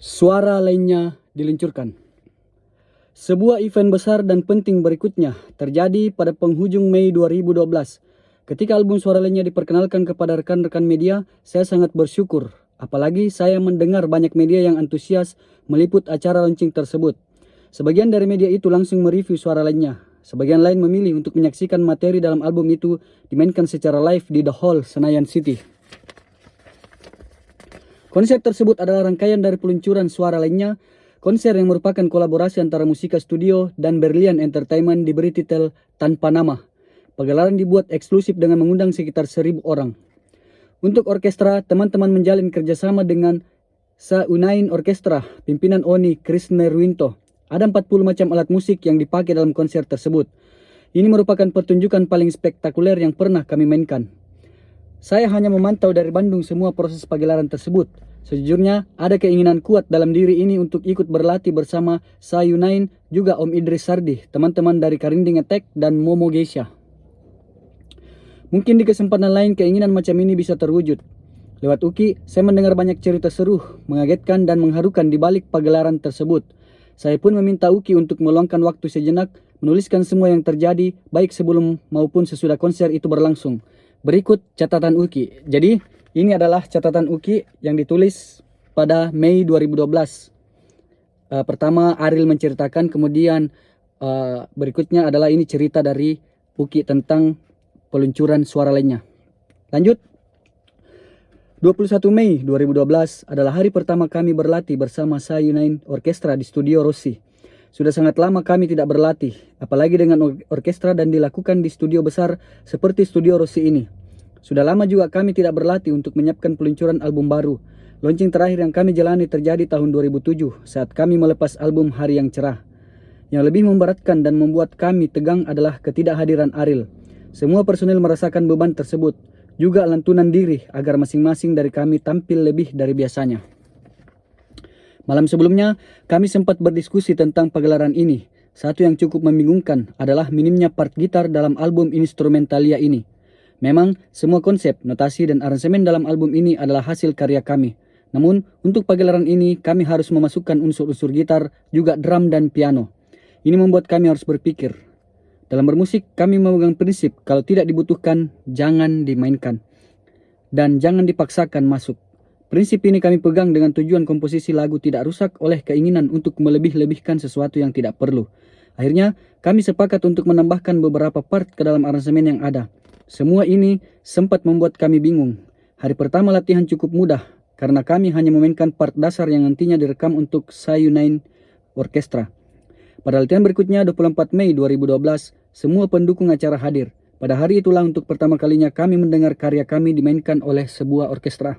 Suara lainnya diluncurkan. Sebuah event besar dan penting berikutnya terjadi pada penghujung Mei 2012. Ketika album Suara Lainnya diperkenalkan kepada rekan-rekan media, saya sangat bersyukur. Apalagi saya mendengar banyak media yang antusias meliput acara launching tersebut. Sebagian dari media itu langsung mereview Suara Lainnya. Sebagian lain memilih untuk menyaksikan materi dalam album itu dimainkan secara live di The Hall, Senayan City. Konser tersebut adalah rangkaian dari peluncuran Suara Lainnya, konser yang merupakan kolaborasi antara Musika Studio dan Berlian Entertainment diberi titel Tanpa Nama. Pagelaran dibuat eksklusif dengan mengundang sekitar 1.000 orang. Untuk orkestra, teman-teman menjalin kerjasama dengan Sa Unain Orkestra, pimpinan Oni Krisnerwinto. Ada 40 macam alat musik yang dipakai dalam konser tersebut. Ini merupakan pertunjukan paling spektakuler yang pernah kami mainkan. Saya hanya memantau dari Bandung semua proses pagelaran tersebut. Sejujurnya, ada keinginan kuat dalam diri ini untuk ikut berlatih bersama Sa Unain, juga Om Idris Sardi, teman-teman dari Karinding Attack dan Momo Geisha. Mungkin di kesempatan lain keinginan macam ini bisa terwujud. Lewat Uki, saya mendengar banyak cerita seru, mengagetkan dan mengharukan di balik pagelaran tersebut. Saya pun meminta Uki untuk meluangkan waktu sejenak, menuliskan semua yang terjadi, baik sebelum maupun sesudah konser itu berlangsung. Berikut catatan Uki. Jadi, ini adalah catatan Uki yang ditulis pada Mei 2012. Pertama, Ariel menceritakan, kemudian berikutnya adalah ini cerita dari Uki tentang peluncuran Suara Lainnya. Lanjut. 21 Mei 2012 adalah hari pertama kami berlatih bersama Sa Unain Orkestra di Studio Rossi. Sudah sangat lama kami tidak berlatih, apalagi dengan orkestra dan dilakukan di studio besar seperti Studio Rossi ini. Sudah lama juga kami tidak berlatih untuk menyiapkan peluncuran album baru. Launching terakhir yang kami jalani terjadi tahun 2007 saat kami melepas album Hari Yang Cerah. Yang lebih memberatkan dan membuat kami tegang adalah ketidakhadiran Ariel. Semua personil merasakan beban tersebut, juga lantunan diri agar masing-masing dari kami tampil lebih dari biasanya. Malam sebelumnya, kami sempat berdiskusi tentang pagelaran ini. Satu yang cukup membingungkan adalah minimnya part gitar dalam album Instrumentalia ini. Memang, semua konsep, notasi, dan aransemen dalam album ini adalah hasil karya kami. Namun, untuk pagelaran ini, kami harus memasukkan unsur-unsur gitar, juga drum dan piano. Ini membuat kami harus berpikir. Dalam bermusik, kami memegang prinsip kalau tidak dibutuhkan, jangan dimainkan. Dan jangan dipaksakan masuk. Prinsip ini kami pegang dengan tujuan komposisi lagu tidak rusak oleh keinginan untuk melebih-lebihkan sesuatu yang tidak perlu. Akhirnya, kami sepakat untuk menambahkan beberapa part ke dalam aransemen yang ada. Semua ini sempat membuat kami bingung. Hari pertama latihan cukup mudah, karena kami hanya memainkan part dasar yang nantinya direkam untuk Sa Unain Orkestra. Pada latihan berikutnya, 24 Mei 2012, semua pendukung acara hadir. Pada hari itulah untuk pertama kalinya kami mendengar karya kami dimainkan oleh sebuah orkestra.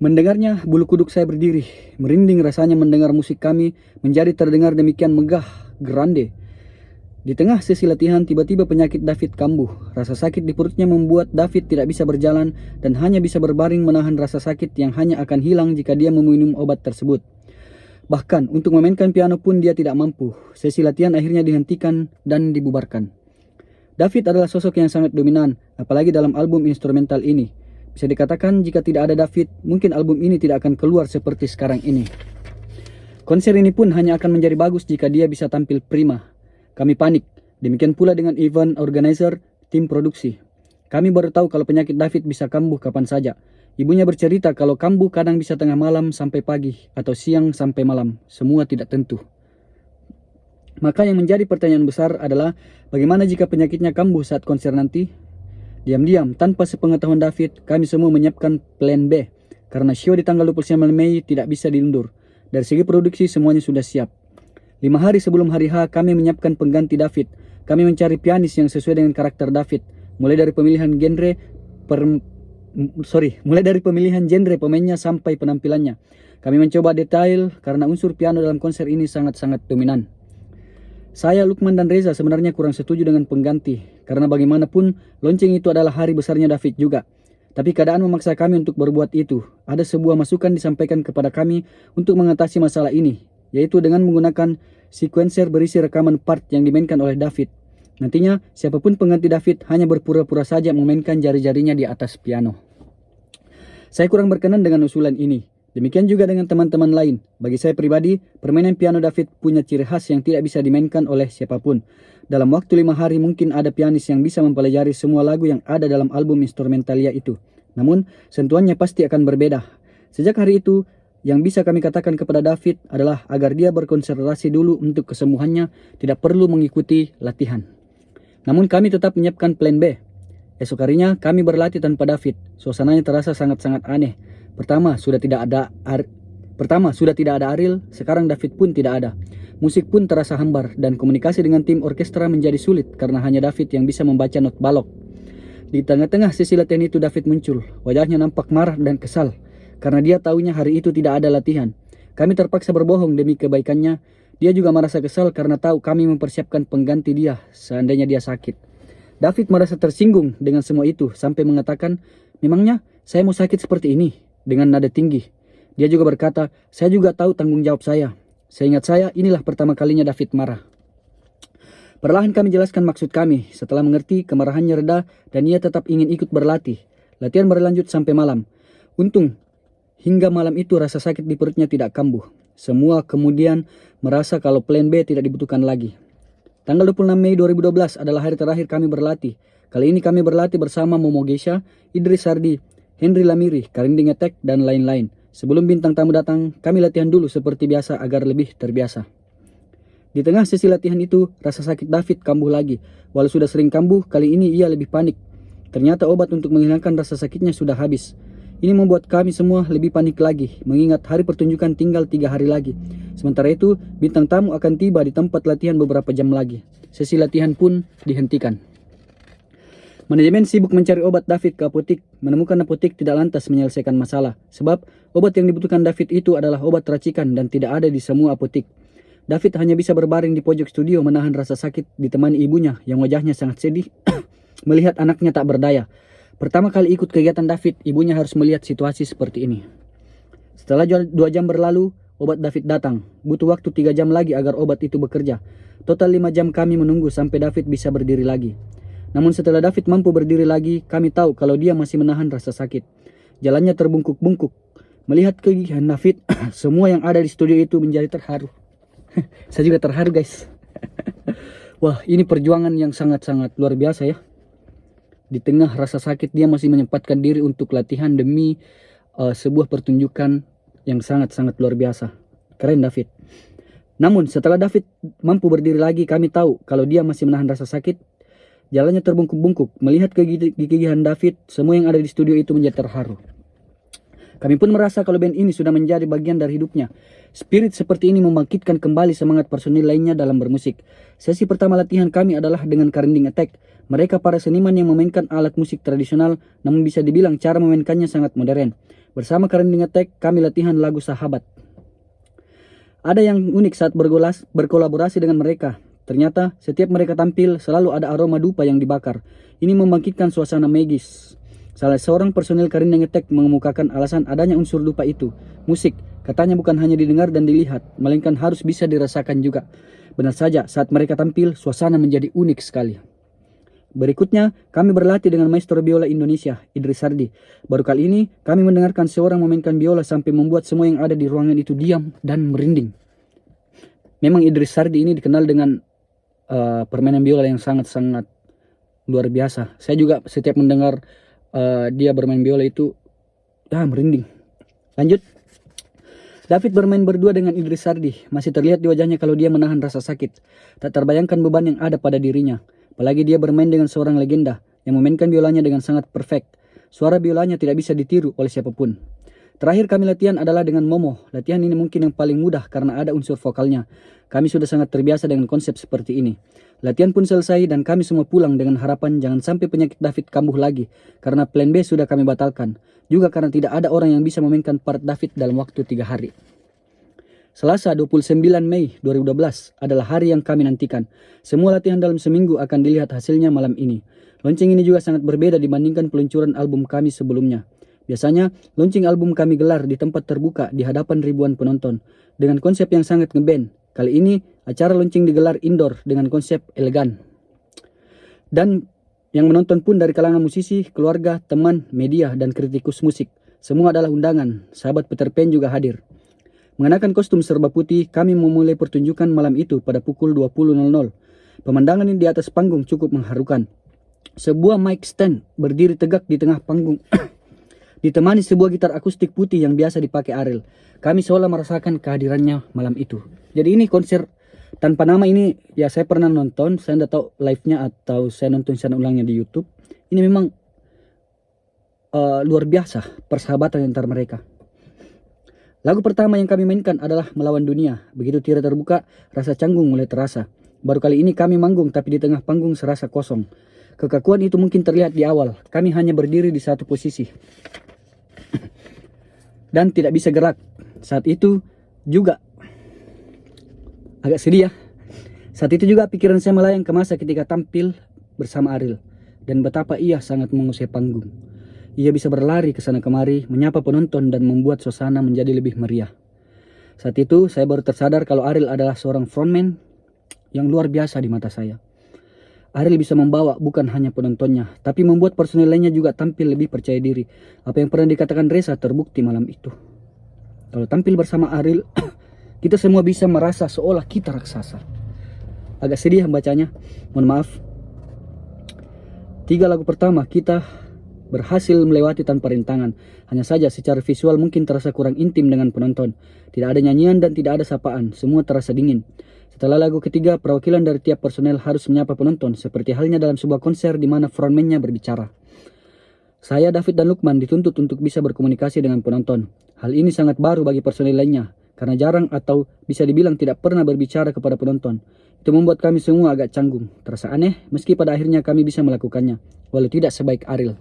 Mendengarnya, bulu kuduk saya berdiri. Merinding rasanya mendengar musik kami menjadi terdengar demikian megah, grande. Di tengah sesi latihan, tiba-tiba penyakit David kambuh. Rasa sakit di perutnya membuat David tidak bisa berjalan dan hanya bisa berbaring menahan rasa sakit yang hanya akan hilang jika dia meminum obat tersebut. Bahkan untuk memainkan piano pun dia tidak mampu. Sesi latihan akhirnya dihentikan dan dibubarkan. David adalah sosok yang sangat dominan, apalagi dalam album instrumental ini. Bisa dikatakan jika tidak ada David, mungkin album ini tidak akan keluar seperti sekarang ini. Konser ini pun hanya akan menjadi bagus jika dia bisa tampil prima. Kami panik, demikian pula dengan event organizer, tim produksi. Kami baru tahu kalau penyakit David bisa kambuh kapan saja. Ibunya bercerita kalau kambuh kadang bisa tengah malam sampai pagi atau siang sampai malam, semua tidak tentu. Maka yang menjadi pertanyaan besar adalah bagaimana jika penyakitnya kambuh saat konser nanti? Diam-diam, tanpa sepengetahuan David, kami semua menyiapkan plan B. Karena show di tanggal 29 Mei tidak bisa diundur. Dari segi produksi semuanya sudah siap. 5 hari sebelum hari H kami menyiapkan pengganti David. Kami mencari pianis yang sesuai dengan karakter David. Mulai dari pemilihan genre pemainnya sampai penampilannya. Kami mencoba detail karena unsur piano dalam konser ini sangat-sangat dominan. Saya, Lukman, dan Reza sebenarnya kurang setuju dengan pengganti. Karena bagaimanapun, launching itu adalah hari besarnya David juga. Tapi keadaan memaksa kami untuk berbuat itu. Ada sebuah masukan disampaikan kepada kami untuk mengatasi masalah ini, yaitu dengan menggunakan sequencer berisi rekaman part yang dimainkan oleh David. Nantinya, siapapun pengganti David hanya berpura-pura saja memainkan jari-jarinya di atas piano. Saya kurang berkenan dengan usulan ini. Demikian juga dengan teman-teman lain. Bagi saya pribadi, permainan piano David punya ciri khas yang tidak bisa dimainkan oleh siapapun. Dalam waktu 5 hari mungkin ada pianis yang bisa mempelajari semua lagu yang ada dalam album Instrumentalia itu. Namun, sentuhannya pasti akan berbeda. Sejak hari itu, yang bisa kami katakan kepada David adalah agar dia berkonsentrasi dulu untuk kesembuhannya, tidak perlu mengikuti latihan. Namun kami tetap menyiapkan plan B. Esok harinya kami berlatih tanpa David. Suasananya terasa sangat-sangat aneh. Pertama, sudah tidak ada Ariel, sekarang David pun tidak ada. Musik pun terasa hambar dan komunikasi dengan tim orkestra menjadi sulit karena hanya David yang bisa membaca not balok. Di tengah-tengah sesi latihan itu David muncul. Wajahnya nampak marah dan kesal karena dia tahunya hari itu tidak ada latihan. Kami terpaksa berbohong demi kebaikannya. Dia juga merasa kesal karena tahu kami mempersiapkan pengganti dia seandainya dia sakit. David merasa tersinggung dengan semua itu sampai mengatakan, "Memangnya saya mau sakit seperti ini?" dengan nada tinggi. Dia juga berkata, "Saya juga tahu tanggung jawab saya." Seingat saya, inilah pertama kalinya David marah. Perlahan kami jelaskan maksud kami. Setelah mengerti, kemarahannya reda dan ia tetap ingin ikut berlatih. Latihan berlanjut sampai malam. Untung, hingga malam itu rasa sakit di perutnya tidak kambuh. Semua kemudian merasa kalau plan B tidak dibutuhkan lagi. Tanggal 26 Mei 2012 adalah hari terakhir kami berlatih. Kali ini kami berlatih bersama Momo Geisha, Idris Sardi, Henry Lamiri, Karinding Attack, dan lain-lain. Sebelum bintang tamu datang, kami latihan dulu seperti biasa agar lebih terbiasa. Di tengah sesi latihan itu, rasa sakit David kambuh lagi. Walau sudah sering kambuh, kali ini ia lebih panik. Ternyata obat untuk menghilangkan rasa sakitnya sudah habis. Ini membuat kami semua lebih panik lagi, mengingat hari pertunjukan tinggal 3 hari lagi. Sementara itu, bintang tamu akan tiba di tempat latihan beberapa jam lagi. Sesi latihan pun dihentikan. Manajemen sibuk mencari obat David ke apotik. Menemukan apotik tidak lantas menyelesaikan masalah, sebab obat yang dibutuhkan David itu adalah obat racikan dan tidak ada di semua apotik. David hanya bisa berbaring di pojok studio menahan rasa sakit ditemani ibunya yang wajahnya sangat sedih melihat anaknya tak berdaya. Pertama kali ikut kegiatan David, ibunya harus melihat situasi seperti ini. Setelah 2 jam berlalu, obat David datang. Butuh waktu 3 jam lagi agar obat itu bekerja. Total 5 jam kami menunggu sampai David bisa berdiri lagi. Namun setelah David mampu berdiri lagi, kami tahu kalau dia masih menahan rasa sakit. Jalannya terbungkuk-bungkuk. Melihat kegigihan David, semua yang ada di studio itu menjadi terharu. Saya juga terharu, guys. Wah, ini perjuangan yang sangat-sangat luar biasa ya. Di tengah rasa sakit dia masih menyempatkan diri untuk latihan demi sebuah pertunjukan yang sangat-sangat luar biasa. Keren David. Namun setelah David mampu berdiri lagi, kami tahu kalau dia masih menahan rasa sakit. Jalannya terbungkuk-bungkuk. Melihat kegigihan David, semua yang ada di studio itu menjadi terharu. Kami pun merasa kalau band ini sudah menjadi bagian dari hidupnya. Spirit seperti ini membangkitkan kembali semangat personil lainnya dalam bermusik. Sesi pertama latihan kami adalah dengan Karinding Attack. Mereka para seniman yang memainkan alat musik tradisional, namun bisa dibilang cara memainkannya sangat modern. Bersama Karinding Attack, kami latihan lagu Sahabat. Ada yang unik saat berkolaborasi dengan mereka. Ternyata setiap mereka tampil selalu ada aroma dupa yang dibakar. Ini membangkitkan suasana magis. Salah seorang personil Karinding Attack mengemukakan alasan adanya unsur dupa itu. Musik, katanya bukan hanya didengar dan dilihat, melainkan harus bisa dirasakan juga. Benar saja, saat mereka tampil, suasana menjadi unik sekali. Berikutnya, kami berlatih dengan maestro biola Indonesia, Idris Sardi. Baru kali ini, kami mendengarkan seorang memainkan biola sampai membuat semua yang ada di ruangan itu diam dan merinding. Memang Idris Sardi ini dikenal dengan permainan biola yang sangat-sangat luar biasa. Saya juga setiap mendengar dia bermain biola itu, merinding. Lanjut. David bermain berdua dengan Idris Sardi. Masih terlihat di wajahnya kalau dia menahan rasa sakit. Tak terbayangkan beban yang ada pada dirinya. Apalagi dia bermain dengan seorang legenda yang memainkan biolanya dengan sangat perfect. Suara biolanya tidak bisa ditiru oleh siapapun. Terakhir kami latihan adalah dengan Momo. Latihan ini mungkin yang paling mudah karena ada unsur vokalnya. Kami sudah sangat terbiasa dengan konsep seperti ini. Latihan pun selesai dan kami semua pulang dengan harapan jangan sampai penyakit David kambuh lagi. Karena plan B sudah kami batalkan. Juga karena tidak ada orang yang bisa memainkan part David dalam waktu 3 hari. Selasa 29 Mei 2012 adalah hari yang kami nantikan. Semua latihan dalam seminggu akan dilihat hasilnya malam ini. Launching ini juga sangat berbeda dibandingkan peluncuran album kami sebelumnya. Biasanya, launching album kami gelar di tempat terbuka di hadapan ribuan penonton. Dengan konsep yang sangat ngeband. Kali ini, acara launching digelar indoor dengan konsep elegan. Dan yang menonton pun dari kalangan musisi, keluarga, teman, media, dan kritikus musik. Semua adalah undangan, sahabat Peter Pan juga hadir. Mengenakan kostum serba putih, kami memulai pertunjukan malam itu pada pukul 20.00. Pemandangan di atas panggung cukup mengharukan. Sebuah mic stand berdiri tegak di tengah panggung, ditemani sebuah gitar akustik putih yang biasa dipakai Ariel. Kami seolah merasakan kehadirannya malam itu. Jadi ini konser tanpa nama ini, ya saya pernah nonton, saya tidak tahu live-nya atau saya nonton siaran ulangnya di YouTube. Ini memang luar biasa persahabatan antara mereka. Lagu pertama yang kami mainkan adalah Melawan Dunia. Begitu tirai terbuka, rasa canggung mulai terasa. Baru kali ini kami manggung, tapi di tengah panggung serasa kosong. Kekakuan itu mungkin terlihat di awal. Kami hanya berdiri di satu posisi dan tidak bisa gerak. Saat itu juga agak sedih ya. Saat itu juga pikiran saya melayang ke masa ketika tampil bersama Ariel. Dan betapa ia sangat menguasai panggung. Ia bisa berlari ke sana kemari, menyapa penonton dan membuat suasana menjadi lebih meriah. Saat itu saya baru tersadar kalau Ariel adalah seorang frontman yang luar biasa di mata saya. Ariel bisa membawa bukan hanya penontonnya, tapi membuat personel lainnya juga tampil lebih percaya diri. Apa yang pernah dikatakan Reza terbukti malam itu. Kalau tampil bersama Ariel, kita semua bisa merasa seolah kita raksasa. Agak sedih membacanya, mohon maaf. 3 lagu pertama kita berhasil melewati tanpa rintangan. Hanya saja secara visual mungkin terasa kurang intim dengan penonton. Tidak ada nyanyian dan tidak ada sapaan, semua terasa dingin. Setelah lagu ketiga, perwakilan dari tiap personel harus menyapa penonton, seperti halnya dalam sebuah konser di mana frontman-nya berbicara. Saya, David dan Lukman dituntut untuk bisa berkomunikasi dengan penonton. Hal ini sangat baru bagi personel lainnya, karena jarang atau bisa dibilang tidak pernah berbicara kepada penonton. Itu membuat kami semua agak canggung. Terasa aneh, meski pada akhirnya kami bisa melakukannya, walau tidak sebaik Ariel.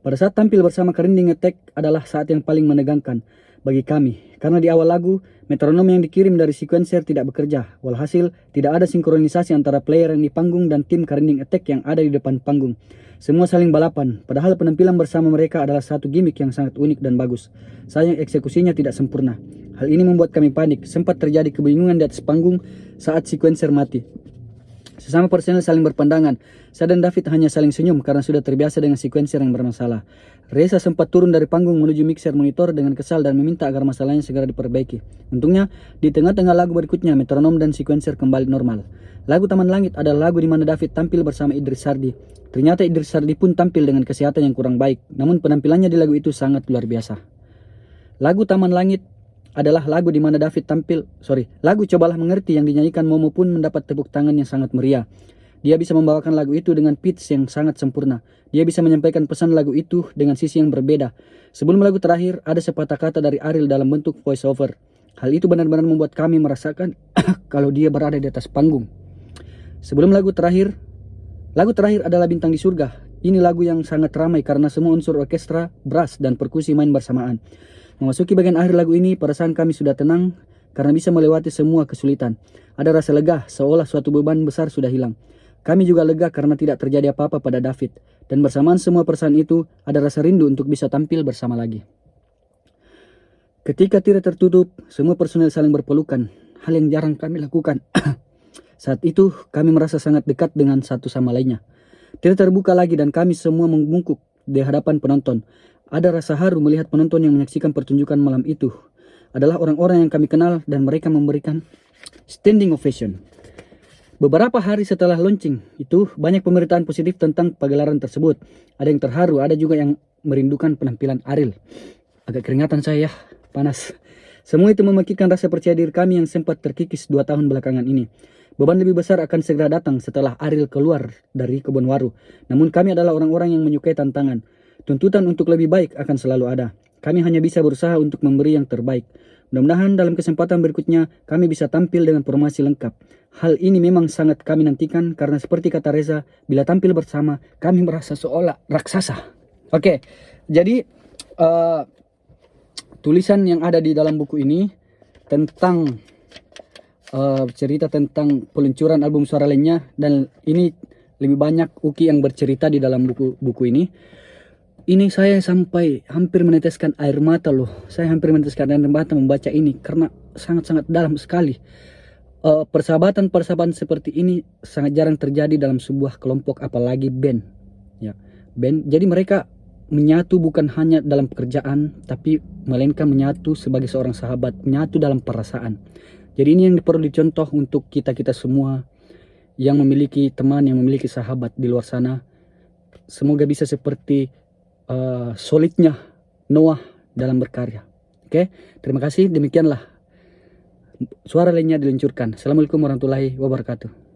Pada saat tampil bersama Kerinding Attack adalah saat yang paling menegangkan bagi kami, karena di awal lagu, metronom yang dikirim dari sequencer tidak bekerja. Walhasil, tidak ada sinkronisasi antara player yang di panggung dan tim Kerinding Attack yang ada di depan panggung. Semua saling balapan, padahal penampilan bersama mereka adalah satu gimmick yang sangat unik dan bagus. Sayang eksekusinya tidak sempurna. Hal ini membuat kami panik, sempat terjadi kebingungan di atas panggung saat sequencer mati. Sesama personel saling berpandangan. Saya dan David hanya saling senyum karena sudah terbiasa dengan sequencer yang bermasalah. Reza sempat turun dari panggung menuju mixer monitor dengan kesal dan meminta agar masalahnya segera diperbaiki. Untungnya, di tengah-tengah lagu berikutnya, metronom dan sequencer kembali normal. Lagu Taman Langit adalah lagu di mana David tampil bersama Idris Sardi. Ternyata Idris Sardi pun tampil dengan kesehatan yang kurang baik, namun penampilannya di lagu itu sangat luar biasa. Lagu Taman Langit adalah lagu di mana David lagu Cobalah Mengerti yang dinyanyikan Momo pun mendapat tepuk tangan yang sangat meriah. Dia bisa membawakan lagu itu dengan pitch yang sangat sempurna. Dia bisa menyampaikan pesan lagu itu dengan sisi yang berbeda. Sebelum lagu terakhir, ada sepatah kata dari Ariel dalam bentuk voice over. Hal itu benar-benar membuat kami merasakan kalau dia berada di atas panggung. Sebelum lagu terakhir adalah Bintang di Surga. Ini lagu yang sangat ramai karena semua unsur orkestra, brass, dan perkusi main bersamaan. Memasuki bagian akhir lagu ini, perasaan kami sudah tenang karena bisa melewati semua kesulitan. Ada rasa lega, seolah suatu beban besar sudah hilang. Kami juga lega karena tidak terjadi apa-apa pada David. Dan bersamaan semua perasaan itu, ada rasa rindu untuk bisa tampil bersama lagi. Ketika tirai tertutup, semua personel saling berpelukan. Hal yang jarang kami lakukan. Saat itu, kami merasa sangat dekat dengan satu sama lainnya. Tirai terbuka lagi dan kami semua membungkuk di hadapan penonton. Ada rasa haru melihat penonton yang menyaksikan pertunjukan malam itu. Adalah orang-orang yang kami kenal dan mereka memberikan standing ovation. Beberapa hari setelah launching itu, banyak pemberitaan positif tentang pagelaran tersebut. Ada yang terharu, ada juga yang merindukan penampilan Ariel. Agak keringatan saya, panas. Semua itu membangkitkan rasa percaya diri kami yang sempat terkikis 2 tahun belakangan ini. Beban lebih besar akan segera datang setelah Ariel keluar dari kebun waru. Namun kami adalah orang-orang yang menyukai tantangan. Tuntutan untuk lebih baik akan selalu ada. Kami hanya bisa berusaha untuk memberi yang terbaik. Mudah-mudahan dalam kesempatan berikutnya kami bisa tampil dengan formasi lengkap. Hal ini memang sangat kami nantikan karena seperti kata Reza, bila tampil bersama kami merasa seolah raksasa. Oke, jadi tulisan yang ada di dalam buku ini tentang cerita tentang peluncuran album suara lainnya, dan ini lebih banyak Uki yang bercerita di dalam buku ini. Ini saya sampai hampir meneteskan air mata loh. Saya hampir meneteskan air mata membaca ini karena sangat-sangat dalam sekali. Persahabatan seperti ini sangat jarang terjadi dalam sebuah kelompok, apalagi band. Ya, band. Jadi mereka menyatu bukan hanya dalam pekerjaan, tapi melainkan menyatu sebagai seorang sahabat, menyatu dalam perasaan. Jadi ini yang perlu dicontoh untuk kita-kita semua yang memiliki teman, yang memiliki sahabat di luar sana. Semoga bisa seperti solidnya Noah dalam berkarya. Oke, terima kasih. Demikianlah suara lainnya diluncurkan. Assalamualaikum warahmatullahi wabarakatuh.